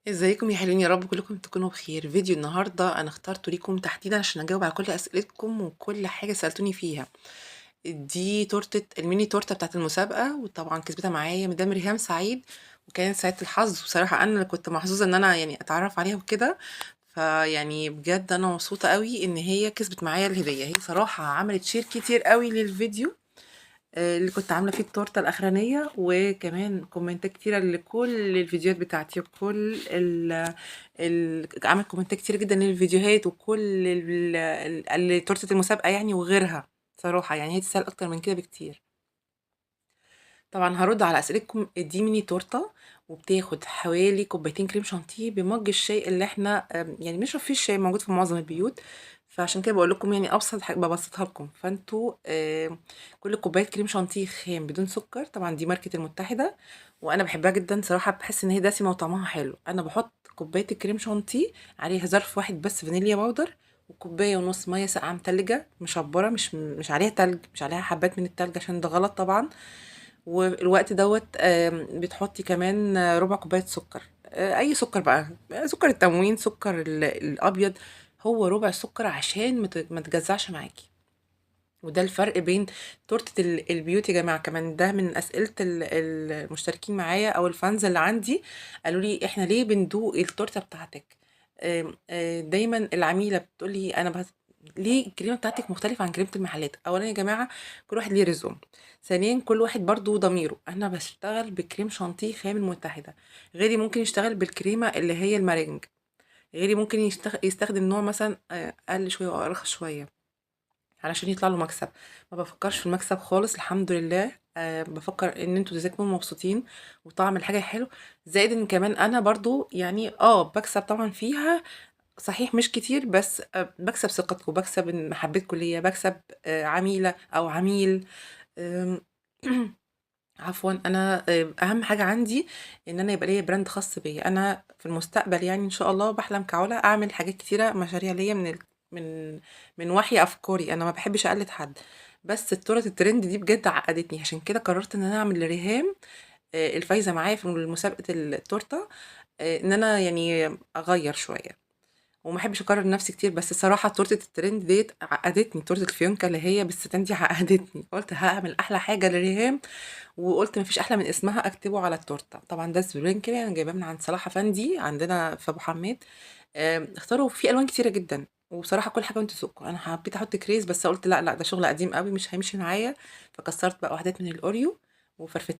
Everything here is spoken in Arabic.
ازيكم يا حلوين، يا رب كلكم تكونوا بخير. فيديو النهارده انا اخترته ليكم تحديدا عشان اجاوب على كل اسئلتكم وكل حاجه سالتوني فيها. دي تورته الميني تورته بتاعت المسابقه، وطبعا كسبتها معايا مدام ريهام سعيد، وكانت سعيده الحظ. بصراحه انا اللي كنت محظوظه ان انا يعني اتعرف عليها وكده. فيعني بجد انا مبسوطه قوي ان هي كسبت معايا الهديه. هي صراحه عملت شير كتير قوي للفيديو اللي كنت عاملة فيه التورتة الأخرانية، وكمان كومنتات كتيرة لكل الفيديوهات بتاعتي، وكل عمل كومنتات كتيرة جدا للفيديوهات، وكل تورتة المسابقة يعني وغيرها. صراحة يعني هي تستاهل أكتر من كده بكتير. طبعا هرد على أسئلتكم. دي ميني تورتة، وبتاخد حوالي كوبايتين كريم شانتيه بمج الشاي اللي احنا يعني بنشرب فيه الشاي، موجود في معظم البيوت. فعشان كده بقول لكم يعني ابسط حاجه ببسطها لكم. فانتوا كل كوبايه كريم شانتيه خام بدون سكر. طبعا دي ماركه المتحده، وانا بحبها جدا صراحه. بحس ان هي دسمه وطعمها حلو. انا بحط كوبايه الكريم شانتيه عليها ظرف واحد بس فانيليا باودر، وكوبايه ونص ميه ساقعه متلجه مشبره، مش عليها تلج، مش عليها حبات من التلج عشان ده غلط طبعا. والوقت دوت بتحطي كمان ربع كوباية سكر. أي سكر بقى، سكر التموين، سكر الأبيض. هو ربع سكر عشان ما تجزعش معاكي. وده الفرق بين تورتة البيوت يا جماعة. كمان ده من أسئلة المشتركين معايا أو الفانز اللي عندي. قالوا لي احنا ليه بندوق التورتة بتاعتك؟ دايما العميلة بتقولي ليه الكريمة بتاعتك مختلفة عن كريمة المحلات؟ أولا يا جماعة، كل واحد ليه رزقه. ثانيا كل واحد برضو ضميره. أنا بشتغل بكريم شانتيه خام المتحدة، غيري ممكن يشتغل بالكريمة اللي هي المارينج، غيري ممكن يستخدم نوع مثلا أقل شوية أو أرخص شوية علشان يطلع له مكسب. ما بفكرش في المكسب خالص، الحمد لله. بفكر ان انتوا تكونوا مبسوطين وطعم الحاجه حلو. زائد ان كمان انا برضو يعني بكسب طبعا فيها. صحيح مش كتير، بس بكسب ثقتكم، بكسب إن محبتكم ليا، بكسب عميله او عميل. آم، عفوا. انا اهم حاجه عندي ان انا يبقى ليا براند خاص بيا. انا في المستقبل يعني ان شاء الله بحلم كعلا اعمل حاجات كتيره، مشاريع ليا من من وحي افكاري. انا ما بحبش اقلد حد. بس التورت الترند دي بجد عقدتني، عشان كده قررت ان انا اعمل لريهام الفايزه معايا في مسابقه التورته، ان انا يعني اغير شويه، وما احبش اكرر نفسي كتير. بس الصراحه تورته الترند ديت عقدتني. تورته الفيونكه اللي هي بالستان دي عقدتني. قلت هعمل احلى حاجه لريهام، وقلت مفيش احلى من اسمها اكتبه على التورته. طبعا ده سبرينكل انا جايباه من عند صلاح افندي عندنا في ابو حماد. اختاروا في الوان كتيره جدا، وبصراحه كل حاجه وانتوا ذوقكم. انا حبيت احط كريز بس قلت لا لا، ده شغل قديم قوي مش هيمشي معايا. فكسرت بقى وحدات من الاوريو وفرفتها